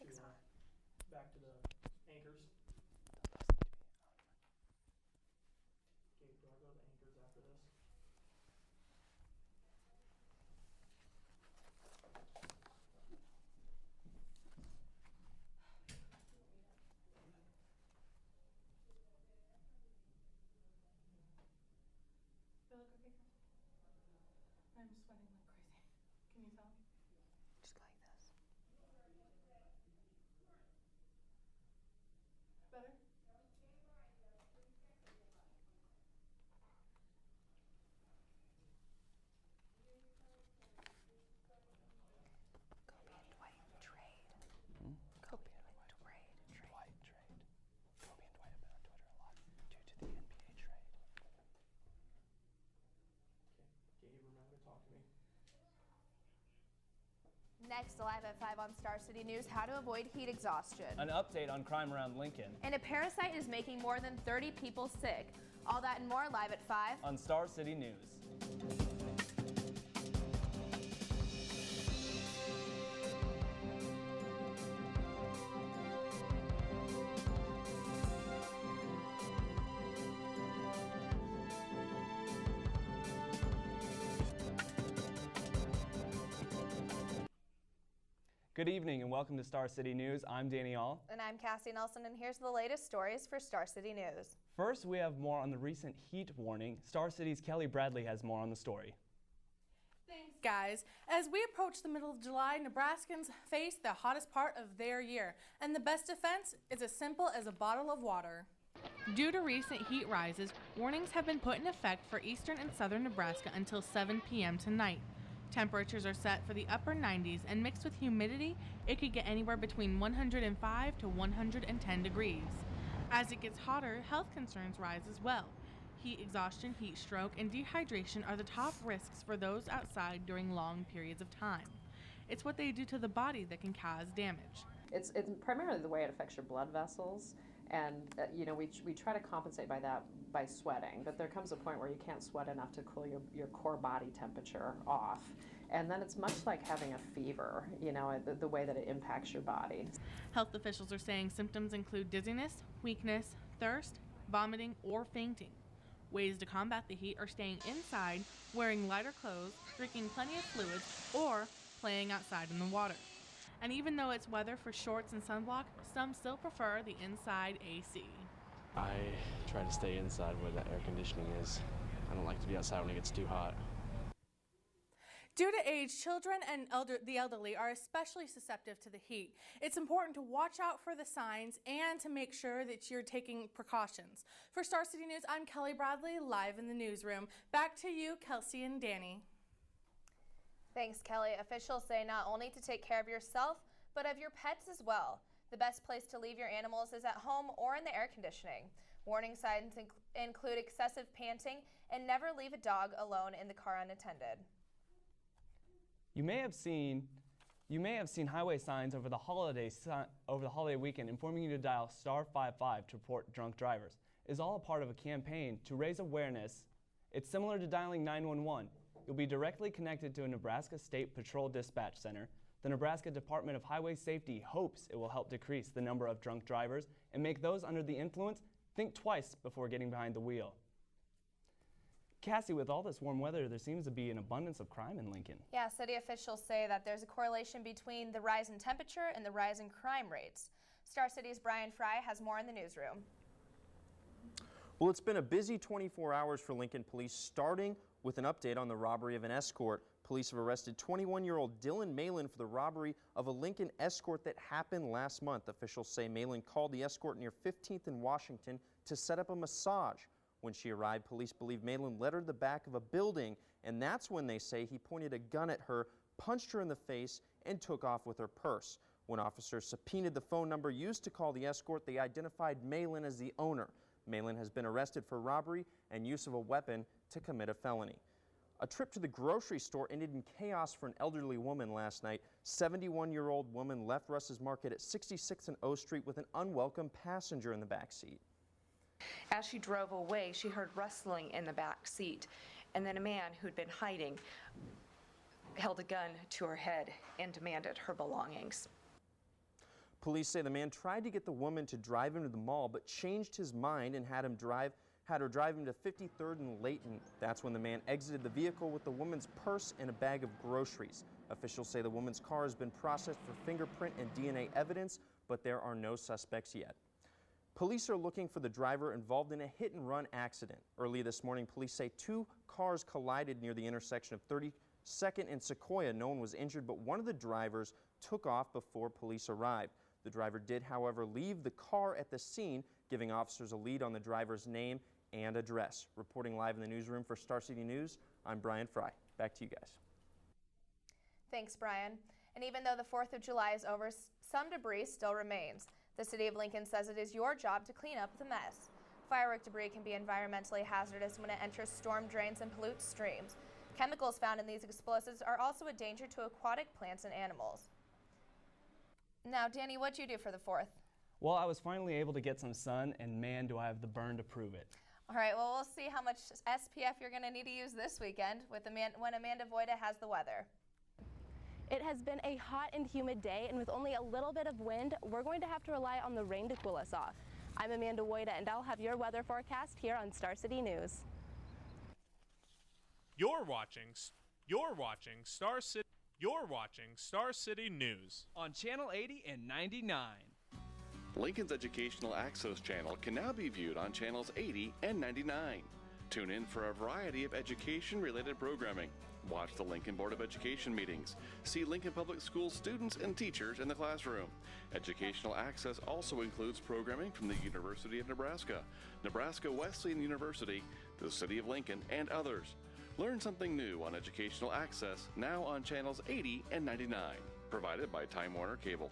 Mic's on. Back to the anchors. Okay, do I go to the anchors after this? You look okay, Chris? I'm sweating like crazy. Can you tell? Just go like this. Better? Kobe and Dwight trade. Hmm? Kobe and Dwight trade. Dwight trade. Kobe and Dwight have been on Twitter a lot due to the NBA trade. Okay, Gabe, remember to talk to me. Next, live at 5 on Star City News, how to avoid heat exhaustion. An update on crime around Lincoln. And a parasite is making more than 30 people sick. All that and more live at 5 on Star City News. Good evening and welcome to Star City News. I'm Danny All. And I'm Cassie Nelson, and here's the latest stories for Star City News. First, we have more on the recent heat warning. Star City's Kelly Bradley has more on the story. Thanks, guys. As we approach the middle of July, Nebraskans face the hottest part of their year, and the best defense is as simple as a bottle of water. Due to recent heat rises, warnings have been put in effect for eastern and southern Nebraska until 7 p.m. tonight. Temperatures are set for the upper 90s, and mixed with humidity, it could get anywhere between 105 to 110 degrees. As it gets hotter, health concerns rise as well. Heat exhaustion, heat stroke, and dehydration are the top risks for those outside during long periods of time. It's what they do to the body that can cause damage. It's primarily the way it affects your blood vessels, and we try to compensate by that by sweating, but there comes a point where you can't sweat enough to cool your core body temperature off, and then it's much like having a fever, the way that it impacts your body. Health officials are saying symptoms include dizziness, weakness, thirst, vomiting, or fainting. Ways to combat the heat are staying inside, wearing lighter clothes, drinking plenty of fluids, or playing outside in the water. And even though it's weather for shorts and sunblock, some still prefer the inside AC. I try to stay inside where the air conditioning is. I don't like to be outside when it gets too hot. Due to age, children and the elderly are especially susceptible to the heat. It's important to watch out for the signs and to make sure that you're taking precautions. For Star City News, I'm Kelly Bradley, live in the newsroom. Back to you, Kelsey and Danny. Thanks, Kelly. Officials say not only to take care of yourself, but of your pets as well. The best place to leave your animals is at home or in the air conditioning. Warning signs include excessive panting and never leave a dog alone in the car unattended. You may have seen highway signs over the holiday weekend informing you to dial star 55 to report drunk drivers. It's all a part of a campaign to raise awareness. It's similar to dialing 911. You'll be directly connected to a Nebraska State Patrol Dispatch Center. The Nebraska Department of Highway Safety hopes it will help decrease the number of drunk drivers and make those under the influence think twice before getting behind the wheel. Cassie, with all this warm weather, there seems to be an abundance of crime in Lincoln. Yeah, city officials say that there's a correlation between the rise in temperature and the rise in crime rates. Star City's Brian Fry has more in the newsroom. Well, it's been a busy 24 hours for Lincoln police, starting with an update on the robbery of an escort. Police have arrested 21-year-old Dylan Malin for the robbery of a Lincoln escort that happened last month. Officials say Malin called the escort near 15th and Washington to set up a massage. When she arrived, police believe Malin led her to the back of a building, and that's when they say he pointed a gun at her, punched her in the face, and took off with her purse. When officers subpoenaed the phone number used to call the escort, they identified Malin as the owner. Malin has been arrested for robbery and use of a weapon to commit a felony. A trip to the grocery store ended in chaos for an elderly woman last night. 71-year-old woman left Russ's Market at 66th and O Street with an unwelcome passenger in the back seat. As she drove away, she heard rustling in the back seat, and then a man who'd been hiding held a gun to her head and demanded her belongings. Police say the man tried to get the woman to drive him to the mall, but changed his mind and had her drive him to 53rd and Layton. That's when the man exited the vehicle with the woman's purse and a bag of groceries. Officials say the woman's car has been processed for fingerprint and DNA evidence, but there are no suspects yet. Police are looking for the driver involved in a hit-and-run accident. Early this morning, police say 2 cars collided near the intersection of 32nd and Sequoia. No one was injured, but one of the drivers took off before police arrived. The driver did, however, leave the car at the scene, giving officers a lead on the driver's name and address. Reporting live in the newsroom for Star City News, I'm Brian Fry. Back to you guys. Thanks, Brian. And even though the 4th of July is over, some debris still remains. The City of Lincoln says it is your job to clean up the mess. Firework debris can be environmentally hazardous when it enters storm drains and pollutes streams. Chemicals found in these explosives are also a danger to aquatic plants and animals. Now, Danny, what'd you do for the 4th? Well, I was finally able to get some sun, and man, do I have the burn to prove it. All right, well, we'll see how much SPF you're going to need to use this weekend when Amanda Voida has the weather. It has been a hot and humid day, and with only a little bit of wind, we're going to have to rely on the rain to cool us off. I'm Amanda Voida, and I'll have your weather forecast here on Star City News. You're watching Star City News On Channel 80 and 99. Lincoln's Educational Access Channel can now be viewed on channels 80 and 99. Tune in for a variety of education-related programming. Watch the Lincoln Board of Education meetings. See Lincoln Public Schools students and teachers in the classroom. Educational Access also includes programming from the University of Nebraska, Nebraska Wesleyan University, the City of Lincoln, and others. Learn something new on Educational Access now on channels 80 and 99. Provided by Time Warner Cable.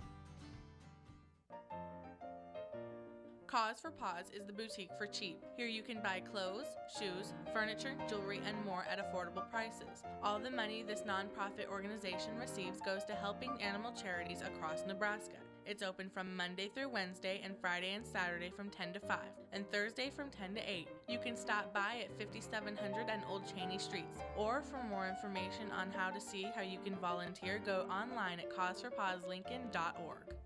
Cause for Paws is the boutique for cheap. Here you can buy clothes, shoes, furniture, jewelry, and more at affordable prices. All the money this nonprofit organization receives goes to helping animal charities across Nebraska. It's open from Monday through Wednesday and Friday and Saturday from 10 to 5 and Thursday from 10 to 8. You can stop by at 5700 and Old Cheney Streets. Or for more information on how to see how you can volunteer, go online at causepawslincoln.org.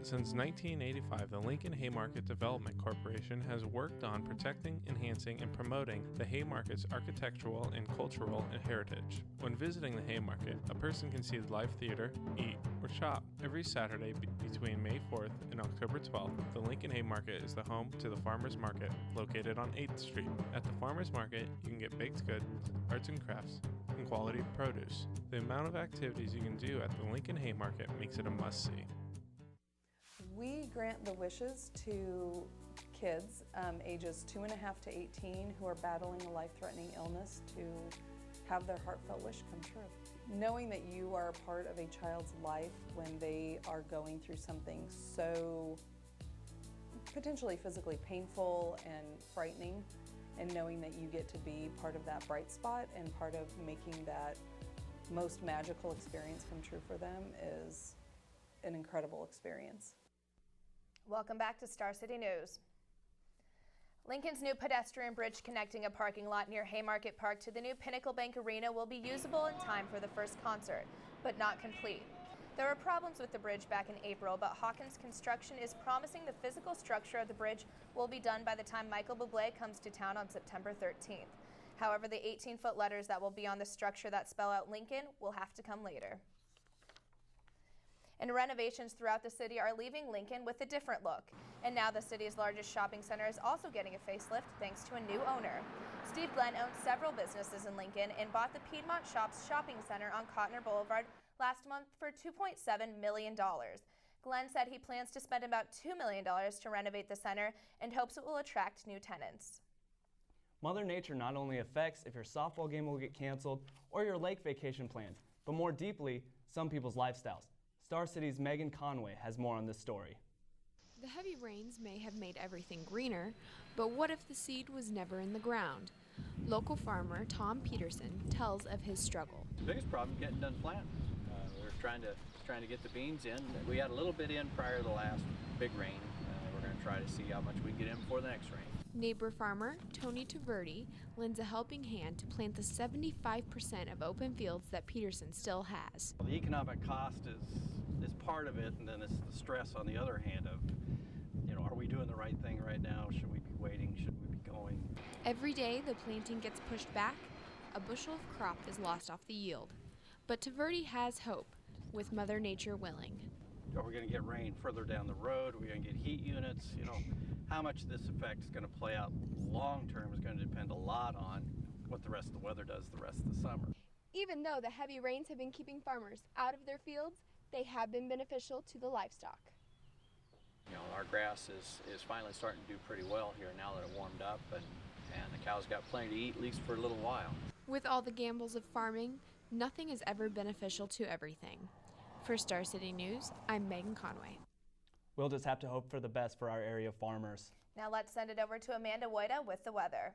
Since 1985, the Lincoln Haymarket Development Corporation has worked on protecting, enhancing, and promoting the Haymarket's architectural and cultural heritage. When visiting the Haymarket, a person can see the live theater, eat, or shop. Every Saturday between May 4th and October 12th, the Lincoln Haymarket is the home to the Farmers Market, located on 8th Street. At the Farmers Market, you can get baked goods, arts and crafts, and quality produce. The amount of activities you can do at the Lincoln Haymarket makes it a must-see. We grant the wishes to kids ages 2.5 to 18 who are battling a life-threatening illness to have their heartfelt wish come true. Knowing that you are a part of a child's life when they are going through something so potentially physically painful and frightening, and knowing that you get to be part of that bright spot and part of making that most magical experience come true for them is an incredible experience. Welcome back to Star City News. Lincoln's new pedestrian bridge connecting a parking lot near Haymarket Park to the new Pinnacle Bank Arena will be usable in time for the first concert, but not complete. There were problems with the bridge back in April, but Hawkins Construction is promising the physical structure of the bridge will be done by the time Michael Bublé comes to town on September 13th. However, the 18-foot letters that will be on the structure that spell out Lincoln will have to come later. And renovations throughout the city are leaving Lincoln with a different look. And now the city's largest shopping center is also getting a facelift thanks to a new owner. Steve Glenn owns several businesses in Lincoln and bought the Piedmont Shops shopping center on Cotner Boulevard last month for $2.7 million. Glenn said he plans to spend about $2 million to renovate the center and hopes it will attract new tenants. Mother Nature not only affects if your softball game will get canceled or your lake vacation plans, but more deeply, some people's lifestyles. Star City's Megan Conway has more on this story. The heavy rains may have made everything greener, but what if the seed was never in the ground? Local farmer Tom Peterson tells of his struggle. The biggest problem getting done planting. We're trying to get the beans in. We had a little bit in prior to the last big rain. We're going to try to see how much we can get in before the next rain. Neighbor farmer Tony Taverdi lends a helping hand to plant the 75% of open fields that Peterson still has. The economic cost is part of it, and then it's the stress on the other hand of, are we doing the right thing right now? Should we be waiting? Should we be going? Every day the planting gets pushed back, a bushel of crop is lost off the yield. But Taverdi has hope, with Mother Nature willing. Are we going to get rain further down the road? Are we going to get heat units? How much this effect is going to play out long term is going to depend a lot on what the rest of the weather does the rest of the summer. Even though the heavy rains have been keeping farmers out of their fields, they have been beneficial to the livestock. Our grass is finally starting to do pretty well here now that it warmed up, and the cows got plenty to eat, at least for a little while. With all the gambles of farming, nothing is ever beneficial to everything. For Star City News, I'm Megan Conway. We'll just have to hope for the best for our area farmers. Now let's send it over to Amanda Woida with the weather.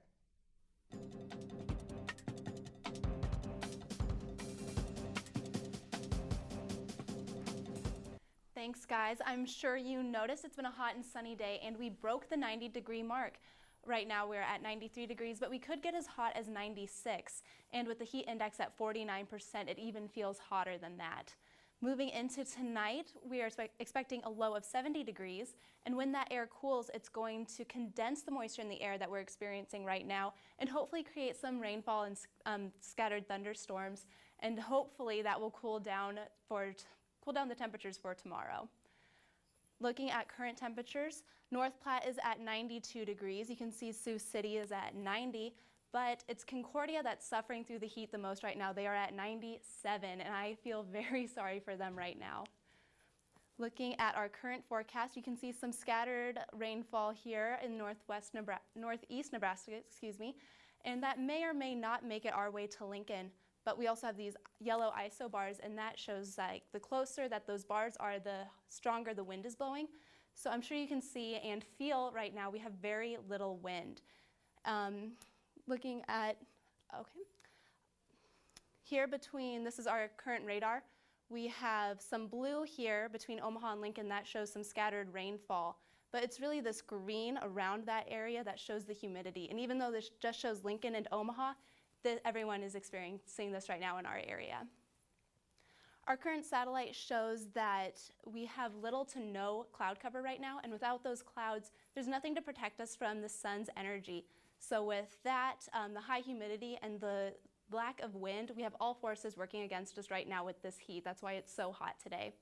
Thanks, guys. I'm sure you noticed it's been a hot and sunny day, and we broke the 90-degree mark. Right now we're at 93 degrees, but we could get as hot as 96. And with the heat index at 49%, it even feels hotter than that. Moving into tonight, we are expecting a low of 70 degrees, and when that air cools, it's going to condense the moisture in the air that we're experiencing right now and hopefully create some rainfall and scattered thunderstorms, and hopefully that will cool down the temperatures for tomorrow. Looking at current temperatures, North Platte is at 92 degrees. You can see Sioux City is at 90. But it's Concordia that's suffering through the heat the most right now. They are at 97, and I feel very sorry for them right now. Looking at our current forecast, you can see some scattered rainfall here in northeast Nebraska, and that may or may not make it our way to Lincoln. But we also have these yellow ISO bars, and that shows like the closer that those bars are, the stronger the wind is blowing. So I'm sure you can see and feel right now we have very little wind. Looking at, here this is our current radar. We have some blue here between Omaha and Lincoln that shows some scattered rainfall, but it's really this green around that area that shows the humidity. And even though this just shows Lincoln and Omaha, everyone is experiencing this right now in our area. Our current satellite shows that we have little to no cloud cover right now, and without those clouds, there's nothing to protect us from the sun's energy. So with that, the high humidity and the lack of wind, we have all forces working against us right now with this heat. That's why it's so hot today.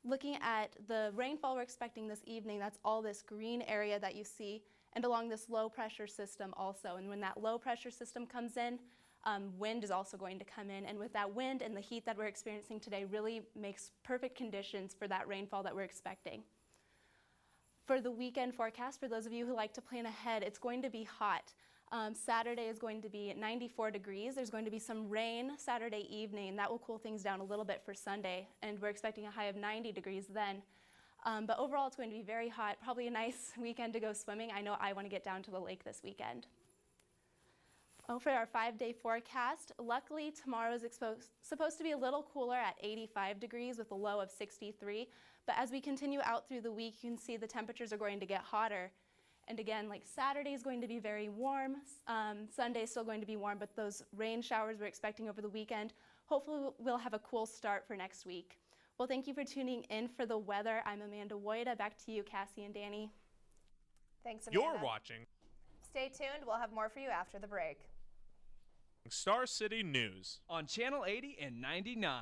Looking at the rainfall we're expecting this evening, that's all this green area that you see, and along this low pressure system also. And when that low pressure system comes in, wind is also going to come in. And with that wind and the heat that we're experiencing today really makes perfect conditions for that rainfall that we're expecting. For the weekend forecast, for those of you who like to plan ahead, it's going to be hot. Saturday is going to be 94 degrees. There's going to be some rain Saturday evening, and that will cool things down a little bit for Sunday, and we're expecting a high of 90 degrees then. But overall, it's going to be very hot, probably a nice weekend to go swimming. I know I want to get down to the lake this weekend. For our 5-day forecast, luckily tomorrow is supposed to be a little cooler at 85 degrees with a low of 63. But as we continue out through the week, you can see the temperatures are going to get hotter. And again, like Saturday is going to be very warm. Sunday is still going to be warm, but those rain showers we're expecting over the weekend, hopefully we'll have a cool start for next week. Well, thank you for tuning in for the weather. I'm Amanda Woida. Back to you, Cassie and Danny. Thanks, Amanda. You're watching. Stay tuned. We'll have more for you after the break. Star City News on Channel 80 and 99.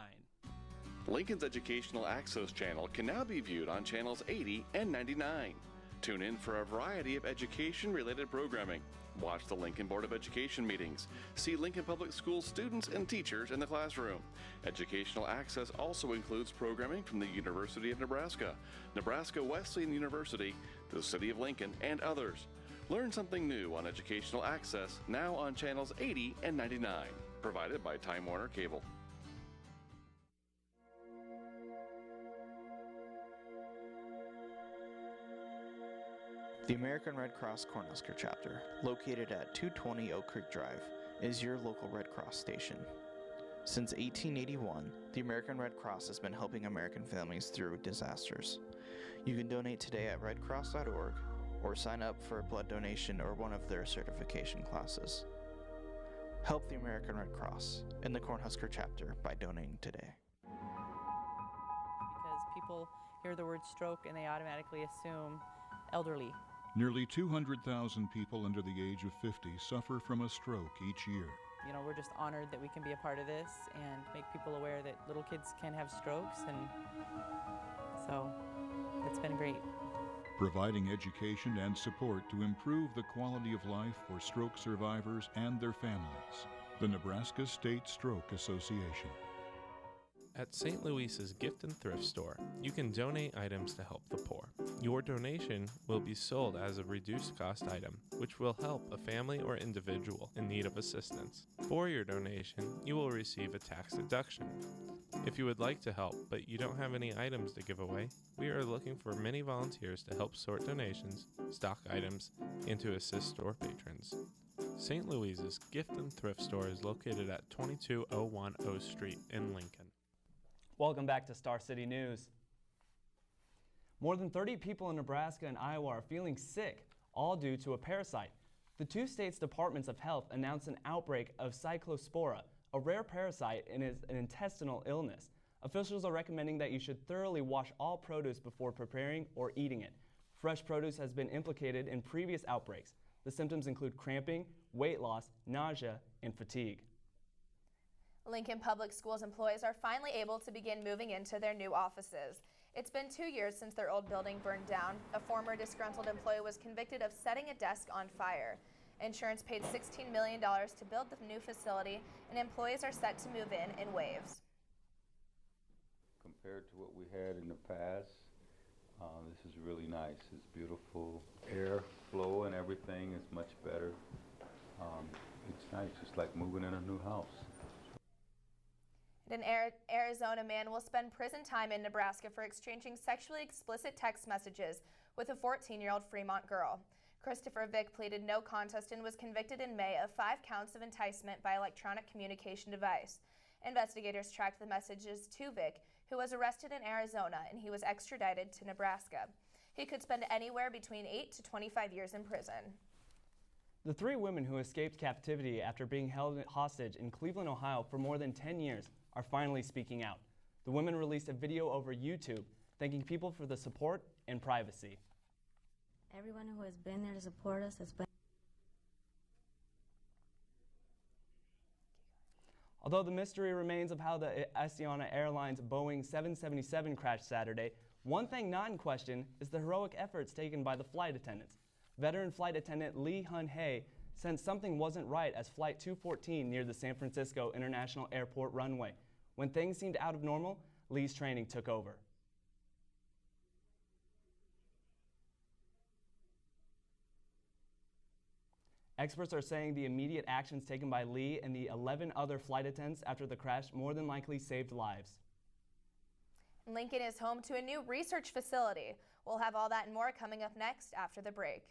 Lincoln's Educational Access channel can now be viewed on channels 80 and 99. Tune in for a variety of education-related programming. Watch the Lincoln Board of Education meetings. See Lincoln Public Schools students and teachers in the classroom. Educational Access also includes programming from the University of Nebraska, Nebraska Wesleyan University, the City of Lincoln, and others. Learn something new on Educational Access now on channels 80 and 99. Provided by Time Warner Cable. The American Red Cross Cornhusker chapter, located at 220 Oak Creek Drive, is your local Red Cross station. Since 1881, the American Red Cross has been helping American families through disasters. You can donate today at redcross.org or sign up for a blood donation or one of their certification classes. Help the American Red Cross and the Cornhusker chapter by donating today. Because people hear the word stroke and they automatically assume elderly. Nearly 200,000 people under the age of 50 suffer from a stroke each year. You know, we're just honored that we can be a part of this and make people aware that little kids can have strokes, and so it's been great. Providing education and support to improve the quality of life for stroke survivors and their families. The Nebraska State Stroke Association. At St. Louis's Gift and Thrift Store, you can donate items to help the poor. Your donation will be sold as a reduced cost item, which will help a family or individual in need of assistance. For your donation, you will receive a tax deduction. If you would like to help, but you don't have any items to give away, we are looking for many volunteers to help sort donations, stock items, and to assist store patrons. St. Louis's Gift and Thrift Store is located at 2201 O Street in Lincoln. Welcome back to Star City News. More than 30 people in Nebraska and Iowa are feeling sick, all due to a parasite. The two states' departments of health announced an outbreak of cyclospora, a rare parasite and is an intestinal illness. Officials are recommending that you should thoroughly wash all produce before preparing or eating it. Fresh produce has been implicated in previous outbreaks. The symptoms include cramping, weight loss, nausea, and fatigue. Lincoln Public Schools employees are finally able to begin moving into their new offices. It's been 2 years since their old building burned down. A former disgruntled employee was convicted of setting a desk on fire. Insurance paid $16 million to build the new facility, and employees are set to move in waves. Compared to what we had in the past, this is really nice. It's beautiful. Air flow and everything is much better. It's nice, just like moving in a new house. An Arizona man will spend prison time in Nebraska for exchanging sexually explicit text messages with a 14-year-old Fremont girl. Christopher Vick pleaded no contest and was convicted in May of 5 counts of enticement by electronic communication device. Investigators tracked the messages to Vick, who was arrested in Arizona, and he was extradited to Nebraska. He could spend anywhere between 8 to 25 years in prison. The 3 women who escaped captivity after being held hostage in Cleveland, Ohio for more than 10 years are finally speaking out. The women released a video over YouTube thanking people for the support and privacy. Everyone who has been there to support us has been. Although the mystery remains of how the Asiana Airlines Boeing 777 crashed Saturday, one thing not in question is the heroic efforts taken by the flight attendants. Veteran flight attendant Lee Hun-hae sensed something wasn't right as Flight 214 neared the San Francisco International Airport runway. When things seemed out of normal, Lee's training took over. Experts are saying the immediate actions taken by Lee and the 11 other flight attendants after the crash more than likely saved lives. Lincoln is home to a new research facility. We'll have all that and more coming up next after the break.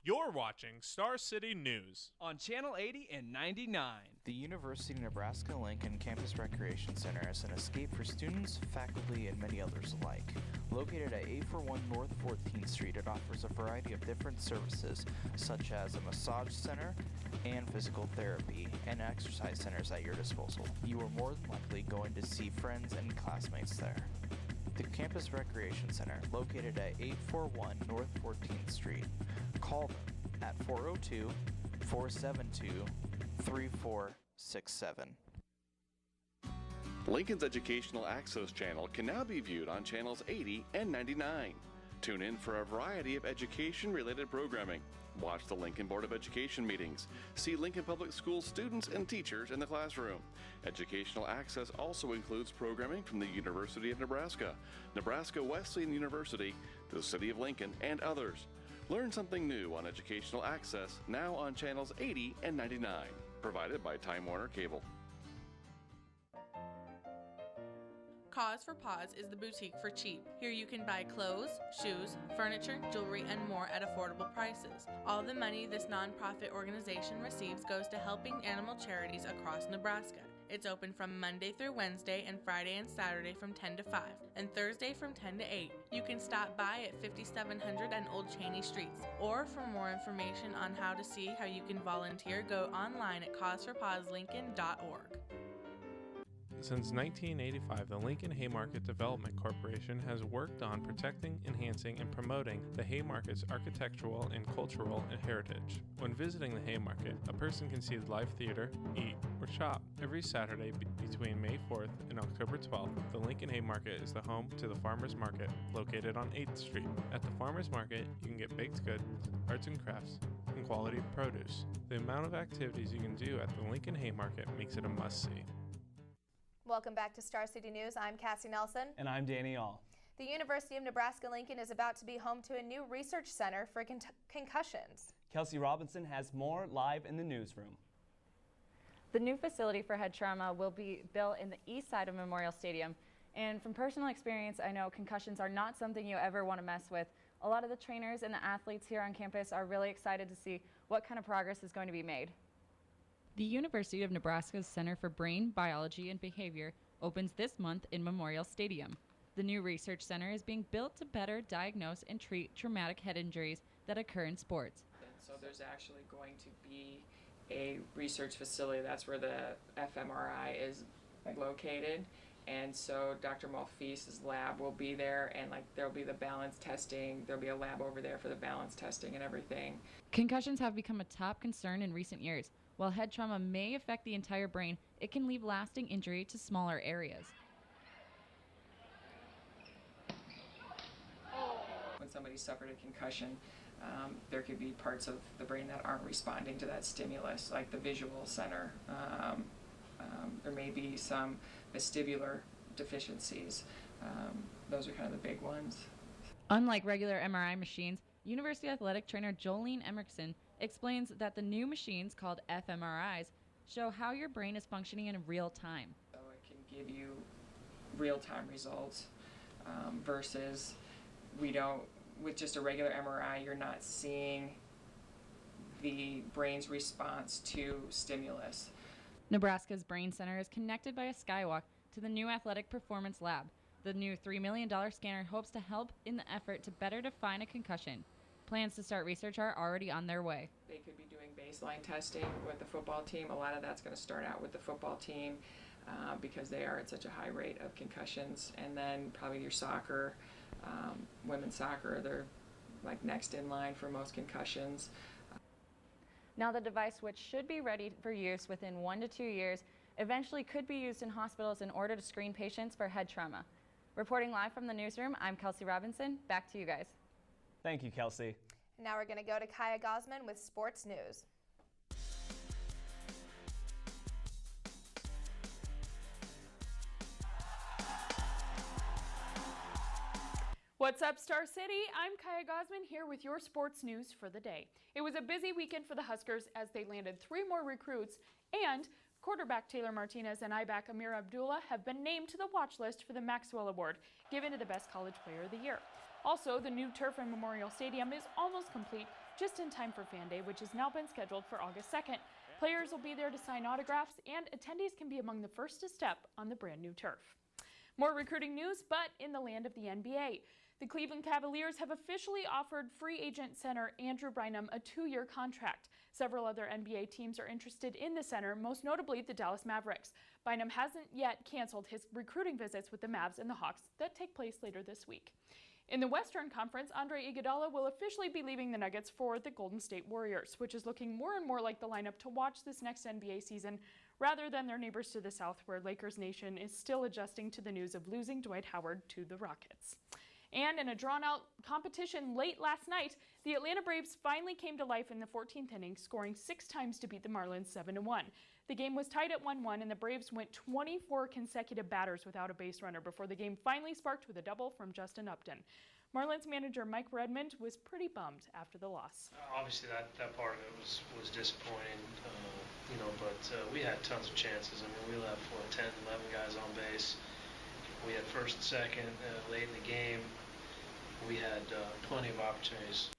You're watching Star City News on Channel 80 and 99. The University of Nebraska-Lincoln Campus Recreation Center is an escape for students, faculty, and many others alike. Located at 841 North 14th Street, it offers a variety of different services, such as a massage center and physical therapy, and exercise centers at your disposal. You are more than likely going to see friends and classmates there. The Campus Recreation Center, located at 841 North 14th Street. Call them at 402-472-3467. Lincoln's Educational Access Channel can now be viewed on channels 80 and 99. Tune in for a variety of education-related programming. Watch the Lincoln Board of Education meetings. See Lincoln Public Schools students and teachers in the classroom. Educational Access also includes programming from the University of Nebraska, Nebraska Wesleyan University, the City of Lincoln, and others. Learn something new on Educational Access now on channels 80 and 99. Provided by Time Warner Cable. Cause for Paws is the boutique for cheap. Here you can buy clothes, shoes, furniture, jewelry, and more at affordable prices. All the money this nonprofit organization receives goes to helping animal charities across Nebraska. It's open from Monday through Wednesday and Friday and Saturday from 10 to 5 and Thursday from 10 to 8. You can stop by at 5700 and Old Cheney Streets. Or for more information on how to see how you can volunteer, go online at causeforpawslincoln.org. Since 1985, the Lincoln Haymarket Development Corporation has worked on protecting, enhancing, and promoting the Haymarket's architectural and cultural heritage. When visiting the Haymarket, a person can see the live theater, eat, or shop. Every Saturday between May 4th and October 12th, the Lincoln Haymarket is the home to the Farmers Market, located on 8th Street. At the Farmers Market, you can get baked goods, arts and crafts, and quality produce. The amount of activities you can do at the Lincoln Haymarket makes it a must-see. Welcome back to Star City News. I'm Cassie Nelson. And I'm Danny All. The University of Nebraska-Lincoln is about to be home to a new research center for concussions. Kelsey Robinson has more live in the newsroom. The new facility for head trauma will be built in the east side of Memorial Stadium. And from personal experience, I know concussions are not something you ever want to mess with. A lot of the trainers and the athletes here on campus are really excited to see what kind of progress is going to be made. The University of Nebraska's Center for Brain, Biology, and Behavior opens this month in Memorial Stadium. The new research center is being built to better diagnose and treat traumatic head injuries that occur in sports. So there's actually going to be a research facility. That's where the fMRI is located. And so Dr. Malfise's lab will be there, and there'll be the balance testing. There'll be a lab over there for the balance testing and everything. Concussions have become a top concern in recent years. While head trauma may affect the entire brain, it can leave lasting injury to smaller areas. When somebody suffered a concussion, there could be parts of the brain that aren't responding to that stimulus, like the visual center. There may be some vestibular deficiencies. Those are kind of the big ones. Unlike regular MRI machines, University athletic trainer Jolene Emerson explains that the new machines, called fMRIs, show how your brain is functioning in real time. So it can give you real-time results versus with just a regular MRI, you're not seeing the brain's response to stimulus. Nebraska's Brain Center is connected by a skywalk to the new Athletic Performance Lab. The new $3 million scanner hopes to help in the effort to better define a concussion. Plans to start research are already on their way. They could be doing baseline testing with the football team. A lot of that's going to start out with the football team because they are at such a high rate of concussions. And then probably your soccer, women's soccer, they're next in line for most concussions. Now the device, which should be ready for use within 1 to 2 years, eventually could be used in hospitals in order to screen patients for head trauma. Reporting live from the newsroom, I'm Kelsey Robinson. Back to you guys. Thank you, Kelsey. Now we're going to go to Kaya Gosman with sports news. What's up, Star City? I'm Kaya Gosman here with your sports news for the day. It was a busy weekend for the Huskers as they landed 3 more recruits, and quarterback Taylor Martinez and I-back Amir Abdullah have been named to the watch list for the Maxwell Award, given to the best college player of the year. Also, the new turf in Memorial Stadium is almost complete, just in time for Fan Day, which has now been scheduled for August 2nd. Players will be there to sign autographs, and attendees can be among the first to step on the brand new turf. More recruiting news, but in the land of the NBA. The Cleveland Cavaliers have officially offered free agent center Andrew Bynum a 2-year contract. Several other NBA teams are interested in the center, most notably the Dallas Mavericks. Bynum hasn't yet canceled his recruiting visits with the Mavs and the Hawks that take place later this week. In the Western Conference, Andre Iguodala will officially be leaving the Nuggets for the Golden State Warriors, which is looking more and more like the lineup to watch this next NBA season, rather than their neighbors to the south, where Lakers Nation is still adjusting to the news of losing Dwight Howard to the Rockets. And in a drawn-out competition late last night, the Atlanta Braves finally came to life in the 14th inning, scoring 6 times to beat the Marlins 7-1. The game was tied at 1-1, and the Braves went 24 consecutive batters without a base runner before the game finally sparked with a double from Justin Upton. Marlins manager Mike Redmond was pretty bummed after the loss. Obviously, that part of it was disappointing, but we had tons of chances. I mean, we left 10, 11 guys on base. We had first and second late in the game. We had plenty of opportunities.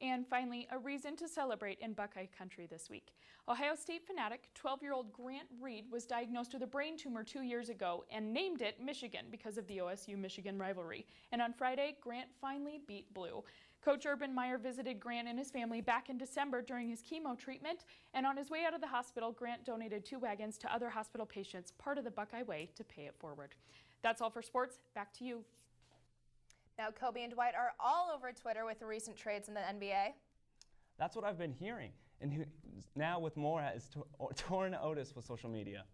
And finally, a reason to celebrate in Buckeye Country this week. Ohio State fanatic 12-year-old Grant Reed was diagnosed with a brain tumor 2 years ago and named it Michigan because of the OSU-Michigan rivalry. And on Friday, Grant finally beat blue. Coach Urban Meyer visited Grant and his family back in December during his chemo treatment, and on his way out of the hospital, Grant donated 2 wagons to other hospital patients, part of the Buckeye Way, to pay it forward. That's all for sports. Back to you. Now, Kobe and Dwight are all over Twitter with the recent trades in the NBA. That's what I've been hearing. And now with more is Torn Otis with social media.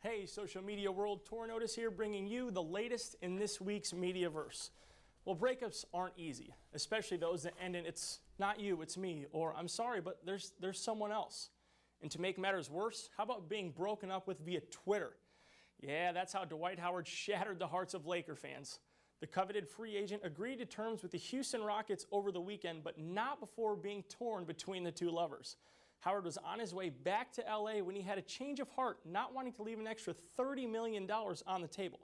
Hey, social media world, Torn Otis here, bringing you the latest in this week's Mediaverse. Well, breakups aren't easy, especially those that end in "it's not you, it's me," or "I'm sorry, but there's someone else." And to make matters worse, how about being broken up with via Twitter? Yeah, that's how Dwight Howard shattered the hearts of Laker fans. The coveted free agent agreed to terms with the Houston Rockets over the weekend, but not before being torn between the two lovers. Howard was on his way back to LA when he had a change of heart, not wanting to leave an extra $30 million on the table.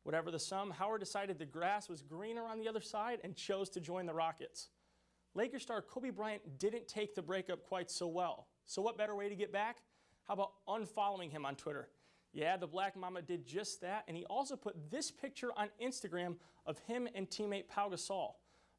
Whatever the sum, Howard decided the grass was greener on the other side and chose to join the Rockets. Laker star Kobe Bryant didn't take the breakup quite so well. So what better way to get back? How about unfollowing him on Twitter? Yeah, the Black Mamba did just that, and he also put this picture on Instagram of him and teammate Pau Gasol.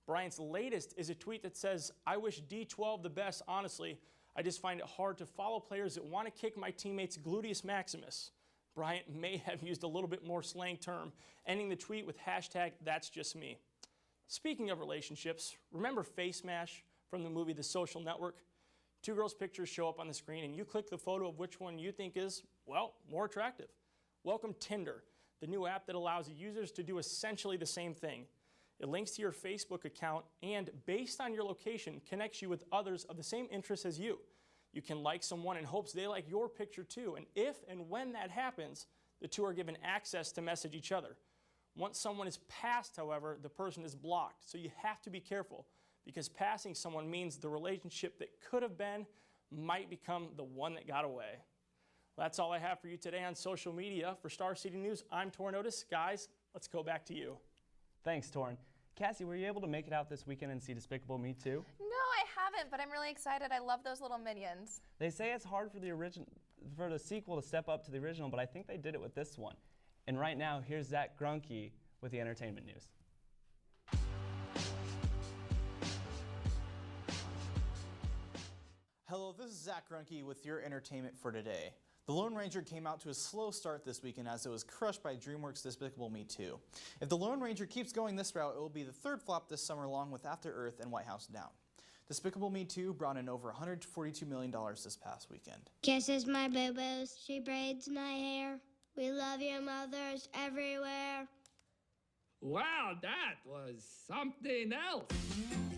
Bryant's latest is a tweet that says, "I wish D12 the best, honestly. I just find it hard to follow players that want to kick my teammates' gluteus maximus." Bryant may have used a little bit more slang term, ending the tweet with hashtag "That's just me." Speaking of relationships, remember Face Mash from the movie The Social Network? 2 girls' pictures show up on the screen and you click the photo of which one you think is, well, more attractive. Welcome Tinder, the new app that allows users to do essentially the same thing. It links to your Facebook account and, based on your location, connects you with others of the same interests as you. You can like someone in hopes they like your picture too, and if and when that happens, the two are given access to message each other. Once someone is passed, however, the person is blocked, so you have to be careful, because passing someone means the relationship that could have been might become the one that got away. Well, that's all I have for you today on social media. For Star City News, I'm Torn Otis. Guys, let's go back to you. Thanks, Torn. Cassie, were you able to make it out this weekend and see Despicable Me 2? No, I haven't, but I'm really excited. I love those little minions. They say it's hard for the sequel to step up to the original, but I think they did it with this one. And right now, here's Zach Grunke with the entertainment news. Hello, this is Zach Grunke with your entertainment for today. The Lone Ranger came out to a slow start this weekend as it was crushed by DreamWorks' Despicable Me 2. If the Lone Ranger keeps going this route, it will be the 3rd flop this summer along with After Earth and White House Down. Despicable Me 2 brought in over $142 million this past weekend. Kisses my boo-boos, she braids my hair. We love your mothers everywhere. Wow, that was something else.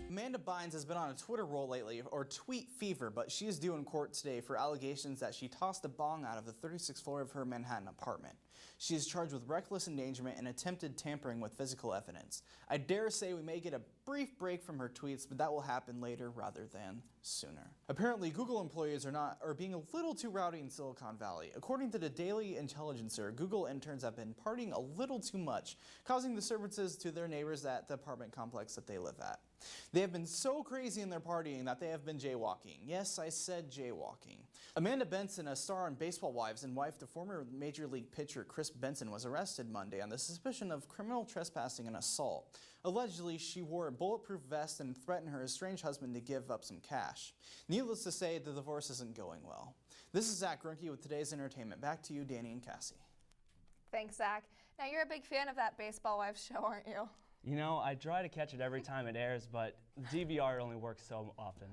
Amanda Bynes has been on a Twitter roll lately, or tweet fever, but she is due in court today for allegations that she tossed a bong out of the 36th floor of her Manhattan apartment. She is charged with reckless endangerment and attempted tampering with physical evidence. I dare say we may get a brief break from her tweets, but that will happen later rather than sooner. Apparently, Google employees are being a little too rowdy in Silicon Valley. According to the Daily Intelligencer, Google interns have been partying a little too much, causing disturbances to their neighbors at the apartment complex that they live at. They have been so crazy in their partying that they have been jaywalking. Yes, I said jaywalking. Amanda Benson, a star on Baseball Wives and wife to former Major League pitcher Chris Benson, was arrested Monday on the suspicion of criminal trespassing and assault. Allegedly, she wore a bulletproof vest and threatened her estranged husband to give up some cash. Needless to say, the divorce isn't going well. This is Zach Grunke with today's entertainment. Back to you, Danny and Cassie. Thanks, Zach. Now, you're a big fan of that Baseball Wives show, aren't you? You know, I try to catch it every time it airs, but DVR only works so often.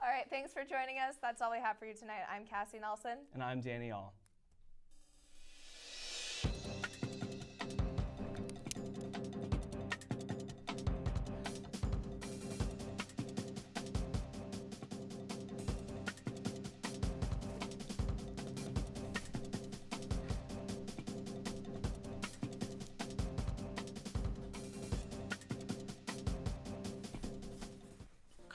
All right, thanks for joining us. That's all we have for you tonight. I'm Cassie Nelson. And I'm Danny All.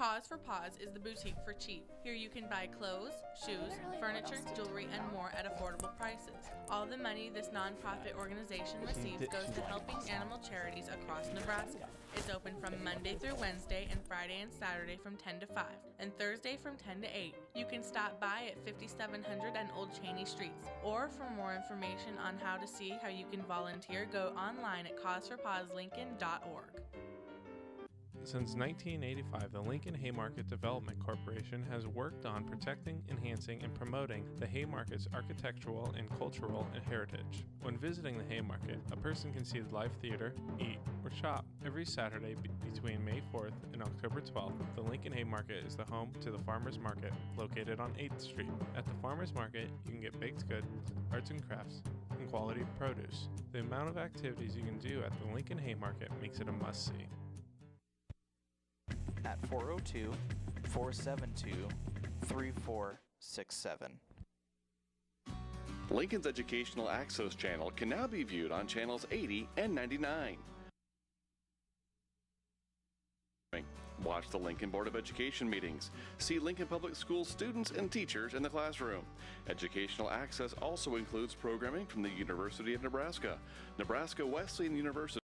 Cause for Paws is the boutique for cheap. Here you can buy clothes, shoes, furniture, jewelry, and more at affordable prices. All the money this nonprofit organization receives goes to helping animal charities across Nebraska. It's open from Monday through Wednesday and Friday and Saturday from 10 to 5 and Thursday from 10 to 8. You can stop by at 5700 and Old Cheney Streets. Or for more information on how to see how you can volunteer, go online at causeforpawslincoln.org. Since 1985, the Lincoln Haymarket Development Corporation has worked on protecting, enhancing, and promoting the Haymarket's architectural and cultural heritage. When visiting the Haymarket, a person can see the live theater, eat, or shop. Every Saturday between May 4th and October 12th, the Lincoln Haymarket is the home to the Farmers Market, located on 8th Street. At the Farmers Market, you can get baked goods, arts and crafts, and quality produce. The amount of activities you can do at the Lincoln Haymarket makes it a must-see. At 402-472-3467. Lincoln's Educational Access Channel can now be viewed on channels 80 and 99. Watch the Lincoln Board of Education meetings. See Lincoln Public Schools students and teachers in the classroom. Educational Access also includes programming from the University of Nebraska, Nebraska Wesleyan University,